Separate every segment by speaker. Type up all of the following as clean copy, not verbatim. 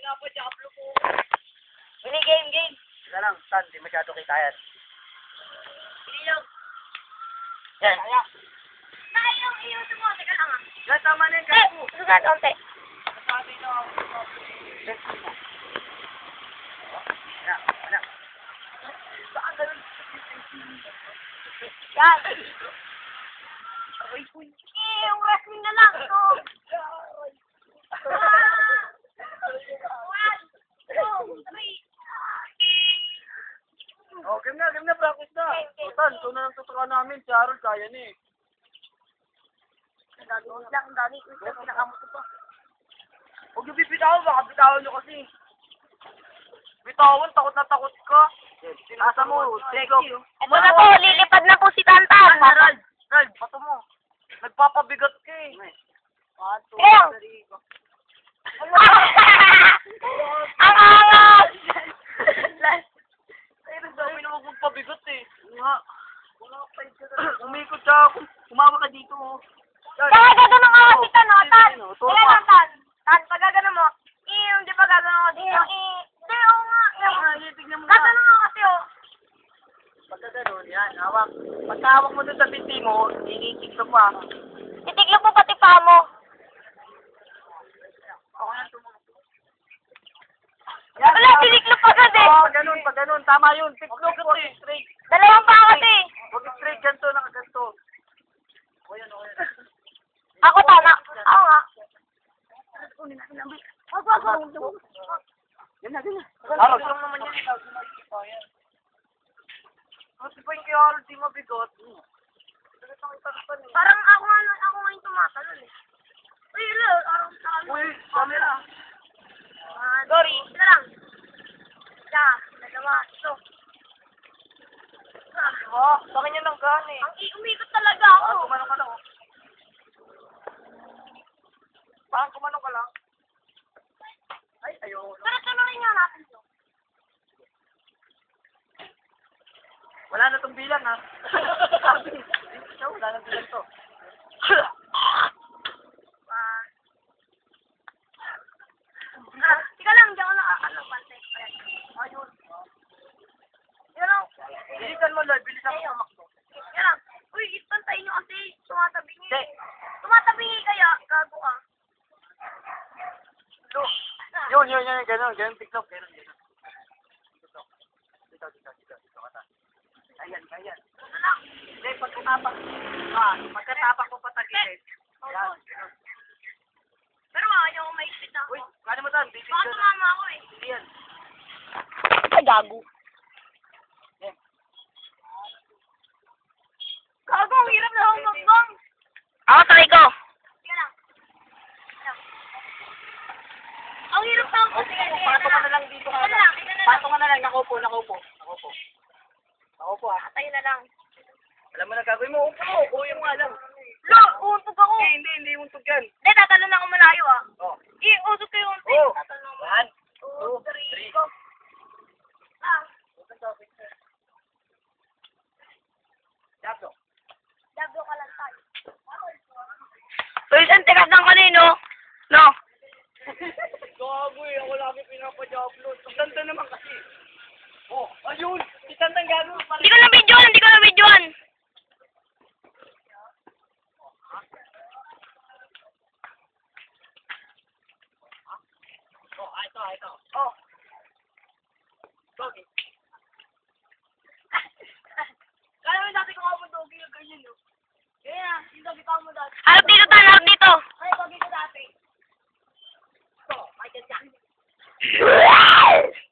Speaker 1: pinapajablo ko.
Speaker 2: Hindi, game.
Speaker 3: Teka lang, Tan, di masyado kita yan.
Speaker 1: Hindi lang.
Speaker 3: Yan.
Speaker 1: Tayo, iuso mo. Teka lang ah.
Speaker 3: Yan, tama na yung gago.
Speaker 2: Sugat, onte.
Speaker 1: Sabi na ako.
Speaker 3: Anak.
Speaker 1: Saan ganun?
Speaker 2: Yan.
Speaker 1: Aray ko. Yung wrestling na lang. So. 1, 2, 3.
Speaker 3: Oh, game na, practice na. O, Tan, ito na lang tuturuan namin. Si Harold, kaya na eh.
Speaker 2: Ang dami. Pinakamot ko pa.
Speaker 3: Huwag yung bibitawan, baka bitawan nyo kasi. Bitawan, takot na takot ka. Sinasa mo, Jacob.
Speaker 2: Ito na po, lilipad na po si Tantan.
Speaker 3: Harold, bato mo. Nagpapabigat ka eh.
Speaker 2: Ew! Ang angas!
Speaker 3: Ay, nagsabi na huwag magpabigat eh. Nga. Umikot siya ako. Umawa ka dito oh.
Speaker 2: Kaya gano'n nga si Tan, o, Tan. Kaya lang, Tan. Tan, pag gano'n mo, di ba gano'n ako dito? Hindi, oo nga.
Speaker 3: Tignan mo na.
Speaker 2: Gano'n nga kasi, o.
Speaker 3: Pagka gano'n, yan, hawak. Pagka hawak mo doon sa binti mo, iniisip ka pa.
Speaker 2: Titiklop mo pati pa mo.
Speaker 3: Ako na tumunod.
Speaker 2: Wala, titiklop agad eh.
Speaker 3: Oo, pag ganun, tama yun. Tiklop ko eh, straight.
Speaker 2: Dalawang pa kasi.
Speaker 3: Huwag straight, ganito, nakaganto. O yan.
Speaker 2: Ako, Tan. Ako nga.
Speaker 3: Yan na. Harold, lang naman yan. Kasi pa yung kay Harold, di mabigot.
Speaker 2: Parang ako nga yung tumatalon eh.
Speaker 1: Uy, hello.
Speaker 3: Uy, camera.
Speaker 2: Sorry. Ito lang. Isa, dalawa, ito.
Speaker 3: Oh, sa kanya lang gana eh.
Speaker 1: Ang umikot talaga ako.
Speaker 3: Parang kumanong ka lang oh. Parang kumanong ka lang. Ay, ayaw.
Speaker 1: Pero tuloy nga natin to.
Speaker 3: Wala na tong bilang ha. Sabi. Wala na bilang to.
Speaker 1: Tika lang, diyan ko lang pantay.
Speaker 3: Ayun.
Speaker 1: Yan lang.
Speaker 3: Bilisan mo lang, bilisan mo tumakbo.
Speaker 1: Yan lang. Uy, ipantay nyo kasi tumatabingi.
Speaker 3: Hindi.
Speaker 1: Tumatabingi kaya, gago ka.
Speaker 3: Yun, ganun, tiklop, ganun. Dito ka ta. Ayan.
Speaker 1: Ito lang.
Speaker 3: Hindi, pagkatapak ko patagilid. Yan, ganun.
Speaker 1: Pero ayaw ko maipit na ako.
Speaker 3: Uy, kano mo tan, bibig
Speaker 1: Baka
Speaker 3: ka na.
Speaker 1: tumama ako eh.
Speaker 3: Hindi yan.
Speaker 2: Ay, gago.
Speaker 1: Gago, ang hirap na akong magbang.
Speaker 2: Ako, try ko.
Speaker 1: Tika lang. Ang hirap na ako.
Speaker 3: Pato ka na lang dito ka
Speaker 1: Ito na lang, ito na lang.
Speaker 3: Pato ka na lang, nakaupo ah.
Speaker 1: Tayo na lang.
Speaker 3: Alam mo na gagawin mo, upo yung alam.
Speaker 1: Lo, uuntog ako.
Speaker 3: Hindi untog yan.
Speaker 1: Hindi, tatalon ako malayo ah.
Speaker 3: Oh.
Speaker 1: Usog kayo unti.
Speaker 3: Oh.
Speaker 1: Tatalon ako.
Speaker 3: 1, 2,
Speaker 1: 3,
Speaker 3: 3.
Speaker 1: go. Ah,
Speaker 3: Dablo.
Speaker 1: dablo ka lang tayo.
Speaker 2: Uy, saan tikas ng kanino? No.
Speaker 3: Gago eh, ako lagi pinapajablo. Tanda naman kasi. Oh, ayun! Itandang gano'n pa
Speaker 2: Hindi ko na videoan.
Speaker 3: Oh, ito. Oh. Doggy.
Speaker 1: Kaya mo dati kung ako dogi yung ganyan no? Kaya, yung dogi pa mo dati.
Speaker 2: Harap dito, Tan. Harap dito.
Speaker 1: Ay, dogi ko dati. So, Michael Jackson.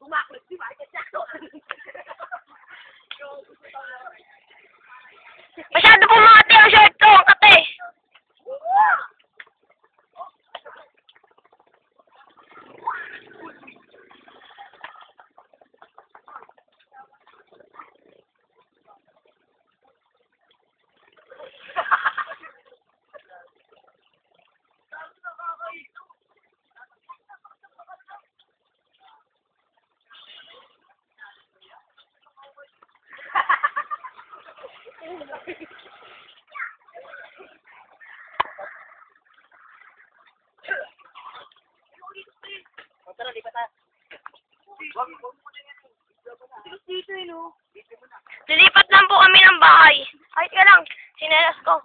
Speaker 1: Tumakot si Michael Jackson.
Speaker 2: Masyado pumati ang shirt ko. Ang kate.
Speaker 3: Tara, lipat na. Wag mo din ito.
Speaker 1: Dito eh, no?
Speaker 2: Lilipat lang po kami ng bahay. Ay, teka lang. Sinelas ko.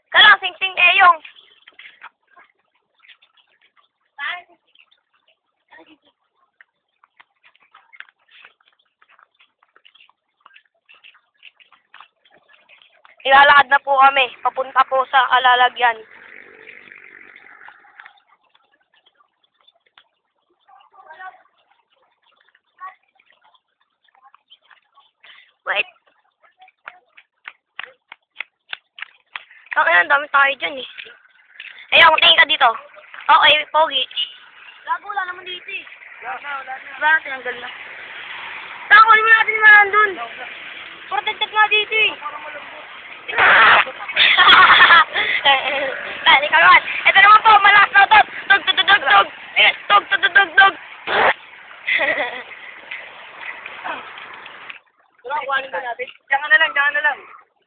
Speaker 2: Teka lang, sing-sing Eyong. Ilalakad na po kami. Papunta po sa kalalagyan. Wait. Ang dami tayo dyan eh. Ayun, tingin ka dito. Okay, pogi.
Speaker 1: Gago, wala naman dito eh.
Speaker 3: Wala na.
Speaker 1: Wala na, tinanggal na.
Speaker 2: Saan kunin mo natin yung mga nandun?
Speaker 1: Protected nga dito eh.
Speaker 2: Tani ka naman. Ito naman po, malakas na utot. Tug, tug, tug, tug. Tug, tug, tug, tug, tug.
Speaker 3: Tara, kuhanin ba natin? Diyan ka na lang.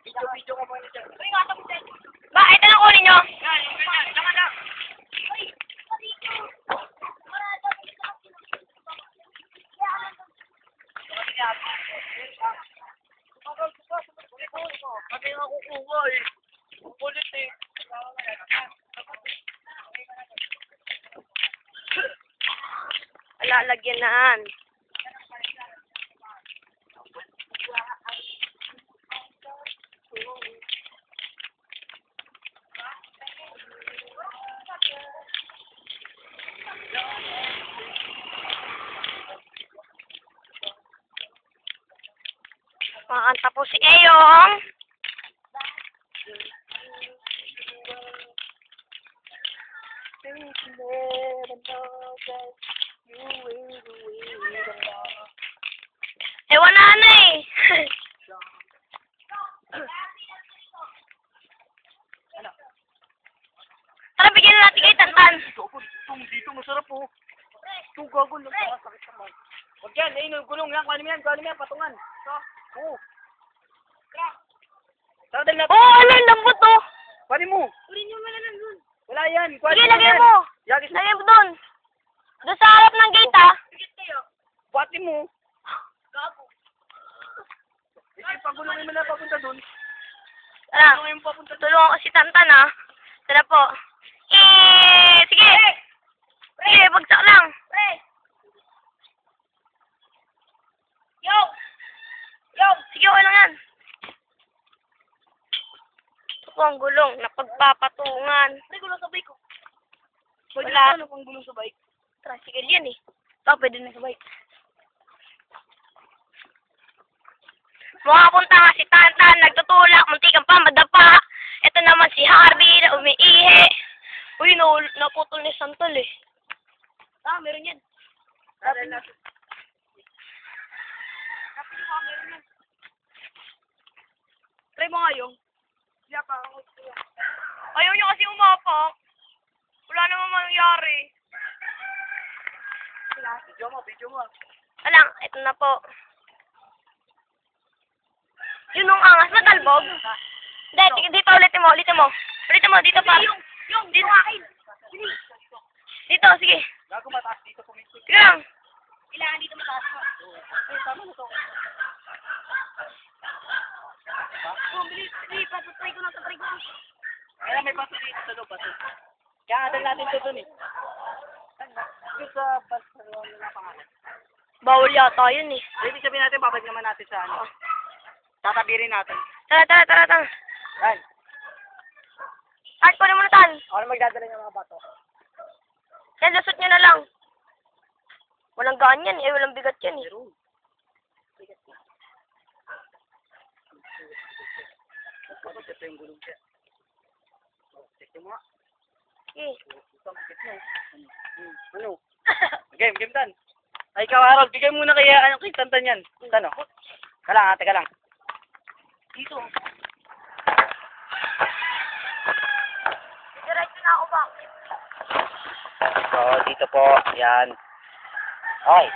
Speaker 3: Video ka muna dyan.
Speaker 1: Uy, nga tapos dyan.
Speaker 2: Ba, ito na kunin nyo.
Speaker 3: Yan, yung ganyan. Diyan ka lang. Kasi nga kukuha eh. Kukulit eh.
Speaker 2: Lalagyan naan. Makakanta po si Eyong. Ewan na eh. Tara, bigyan na natin kay Tantan.
Speaker 3: Dito masarap po. Ito gago lang. Sakit naman. Huwag yan. Ayun, gulong yan. Kuhanin mo yan. Patungan. Oo. Tara, dali natin.
Speaker 2: Oo, ano yung lambot to?
Speaker 3: Kuhanin mo.
Speaker 1: Urin yung mga nandun.
Speaker 3: Wala yan.
Speaker 2: Sige,
Speaker 3: Kuhanin
Speaker 2: lagay
Speaker 3: yan.
Speaker 2: mo.
Speaker 3: Yagis mo.
Speaker 2: Lagay mo doon. Doon sa harap ng gate, ha?
Speaker 1: Sige tayo.
Speaker 3: Buhatin mo.
Speaker 1: Gago.
Speaker 3: Hindi, pagulungin mo na papunta dun.
Speaker 2: Tara,
Speaker 3: Pagulungin mo papunta dun.
Speaker 2: tulungan ko si Tantan, ha? Tara po. Sige. Sige, bagsak lang.
Speaker 1: Pre! Yo! Yo!
Speaker 2: Sige, okay lang yan. Ito po ang gulong na pagpapatungan.
Speaker 1: Pre, gulong sa bike ko.
Speaker 2: Wala.
Speaker 1: Ano pang gulong sa bike?
Speaker 2: Tricycle yan, eh. Ito, pwede na sa bike. Makapunta nga si Tantan, nagtutulak, muntikan pa, madapa. Ito naman si Harvey na umiihi. Uy, naputol ni Santol eh.
Speaker 1: Ah, meron yan.
Speaker 3: Tara, natin.
Speaker 1: Kapili ko, meron yan. Try mo nga yung. Siya pa ako.
Speaker 2: Ayaw niya kasi umapak. Wala namang mangyari.
Speaker 3: Video mo.
Speaker 2: Alang, ito na po. Yun ang angas na talbog. Hindi, dito ulitin mo. Dito pa.
Speaker 1: Yung, dito akin.
Speaker 2: Dito, sige.
Speaker 3: Gago mataas dito puminto.
Speaker 2: Sige lang.
Speaker 1: Kailangan dito mataas mo.
Speaker 3: Ay, tama na to.
Speaker 1: Oh, bilis. Bilis, patutry ko na.
Speaker 3: Kaya may baso dito sa loob. Baso. Kaya adal natin to dun eh. Yung sa baso na pangalan.
Speaker 2: Bawal yata yun eh.
Speaker 3: Ibig sabihin natin, babad naman natin sa ano. Tatabirin natin.
Speaker 2: Tara.
Speaker 3: Yan.
Speaker 2: At ko na muna tan.
Speaker 3: Ako na magdadala ng mga bato.
Speaker 2: Yan, lusot nyo na lang. Walang gaan yan eh. Walang bigat yan eh.
Speaker 3: Ito yung gulong siya. Check mo nga.
Speaker 2: Okay.
Speaker 3: Ano? Game tan. Ay, ikaw Harold, bigay muna kay Tantan yan. Ano? Teka lang.
Speaker 1: Dito.
Speaker 2: Diretso na ako ba?
Speaker 3: So, dito po. Yan. Okay.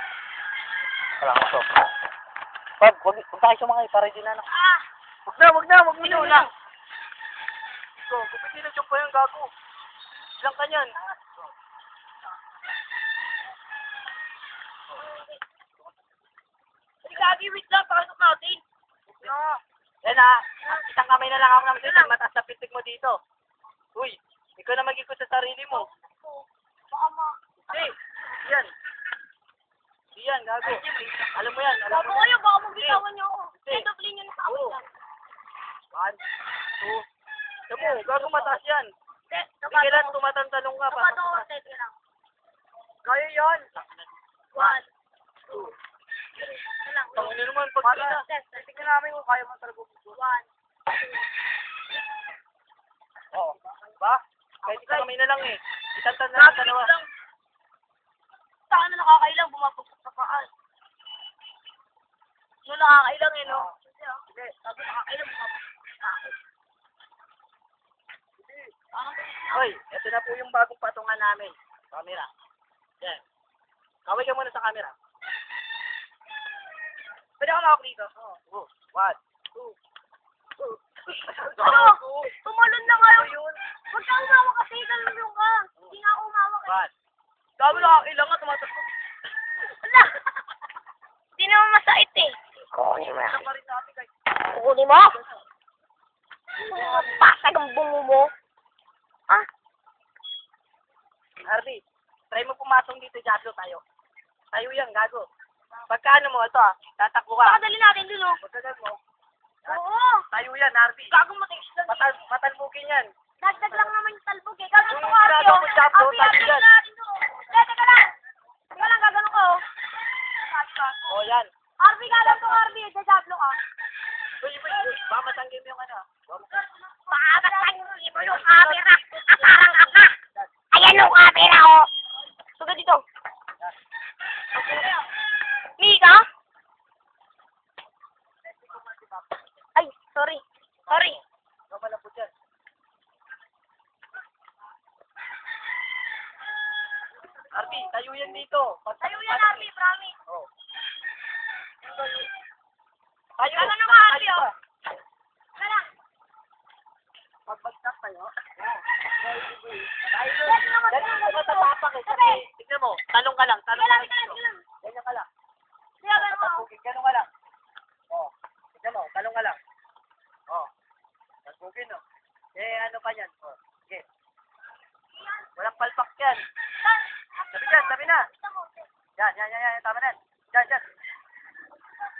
Speaker 3: Wala ko to. Huwag tayo sumakay para di na ano. Wag na. Wag mo na. So, kupit nila siya po yung gago. Ilang kanyan.
Speaker 1: Gagi, wait lang, pakasok natin.
Speaker 3: No. Yan isang kamay na lang ako ng sila, mataas na pitik mo dito. Uy, ikaw na mag-ikot sa sarili mo.
Speaker 1: Baka
Speaker 3: Hey, yan. Yan, gago. Alam mo yan, alam
Speaker 1: Bago
Speaker 3: mo
Speaker 1: kayo,
Speaker 3: yan.
Speaker 1: baka magbitawan niyo ako.
Speaker 3: Hindi.
Speaker 1: Eh, doble niyo na sa akin
Speaker 3: Oo.
Speaker 1: lang.
Speaker 3: 1, 2. Tamo, gago mataas yan.
Speaker 1: Eh,
Speaker 3: Hindi kailan tumatantalong ka pa.
Speaker 1: Sapato ko, tete lang.
Speaker 3: Kaya yan.
Speaker 1: 1, 2, 3. Yan lang.
Speaker 3: Tangin naman pag kita.
Speaker 1: Tignan namin kung kaya mo talaga. 1, 2.
Speaker 3: Oo. Ba? Kahit isang kamay na lang eh. Itantan na lang dalawa.
Speaker 1: Saan na nakakailang bumabagsak sa paan? No, nakakailang eh, no?
Speaker 3: Sige.
Speaker 1: Sabi nakakailang bumabagsak sa akin.
Speaker 3: Hoy, ito na po yung bagong patungan namin. Camera. Yan. Kaway ka muna sa camera.
Speaker 1: Pwede ako mawak dito.
Speaker 3: Oo. 1, 2.
Speaker 1: Ano? Tumalon na kayo yun. Huwag ka umawak kasi, kalulong ka. Hindi nga ako umawak eh.
Speaker 3: 1.
Speaker 1: Sabi nakakailang nga, tumatakbo. Wala. Hindi naman masait eh.
Speaker 2: Kukunin mo.
Speaker 3: Isa pa rin natin guys.
Speaker 2: Kukunin mo? Basag ang bungo mo. Ah?
Speaker 3: Harvey, try mo pumasok dito, Diablo tayo. Tayo yan, gago. Pagka ano mo, ito tatakbo ka.
Speaker 1: Pakadali natin dun oh.
Speaker 3: Pagkagal mo.
Speaker 1: Oo.
Speaker 3: Tayo yan, Harvey.
Speaker 1: Gagong matiis lang.
Speaker 3: Matalbugin yan.
Speaker 1: Dagdag lang naman yung talbog eh. Gagawin ko
Speaker 3: Yung
Speaker 1: Arby
Speaker 3: ginagawa
Speaker 1: oh.
Speaker 3: mo, Diablo,
Speaker 1: Arby,
Speaker 3: tayo
Speaker 1: Arby
Speaker 3: yan.
Speaker 1: natin to. Teka lang. Teka lang, gagawin ko oh.
Speaker 3: O yan.
Speaker 1: Arby, gagawin ko Arby. Diablo ka.
Speaker 3: Uy, baka matanggi mo yung ano.
Speaker 2: Pabatagin mo yung camera. Akarang ka. Ayan yung camera, oh.
Speaker 1: Suga dito.
Speaker 2: Mika? Ay, sorry. Sorry.
Speaker 3: Ikaw pala po dyan. Harvey, tayo yan dito.
Speaker 1: Tayo yan Arby, promise.
Speaker 3: Oh. Tayo.
Speaker 1: Gagawin ko Arby oh. Teka lang.
Speaker 3: Pagbagsak tayo. Tayo. Ganyan ka matatapak eh. Kasi, tignan mo, talong ka lang. Talong ka lang. Ganyan ka lang.
Speaker 1: Kaya gano'n mo.
Speaker 3: Tatapugin, ganun ka lang. Oh, tignan mo, talong ka lang. Oh, tatapugin oh. Eh, ano pa yan? Oh, sige. Walang palpak yan. Sabi dyan, sabi na. Yan, tama na yan. Dyan.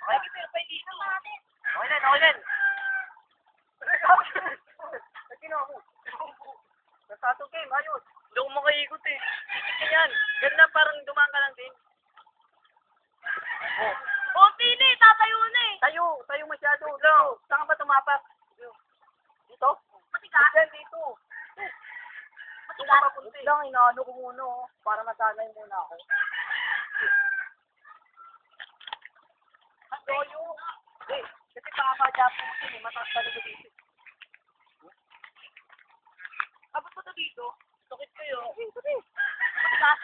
Speaker 3: Okay. Okay din. Nagkinawa mo. Nasato game, ayos. Hindi ako makaikot eh. Titignan yan. Ganda parang dumaan ka lang din. Oh.
Speaker 1: Konti na eh, tatayo na eh.
Speaker 3: Tayo masyado. Lo, saan ka ba tumapak? Dito?
Speaker 1: Matigas.
Speaker 3: Diyan, dito.
Speaker 1: Matigas.
Speaker 3: Wait lang, inaano ko muna oh. Para masanay muna ako. Ang doyo. Eh, kasi pakakadya po din eh. Mataas talaga dito.
Speaker 1: Abot ko to dito.
Speaker 3: Sakit kayo.
Speaker 1: Matigas.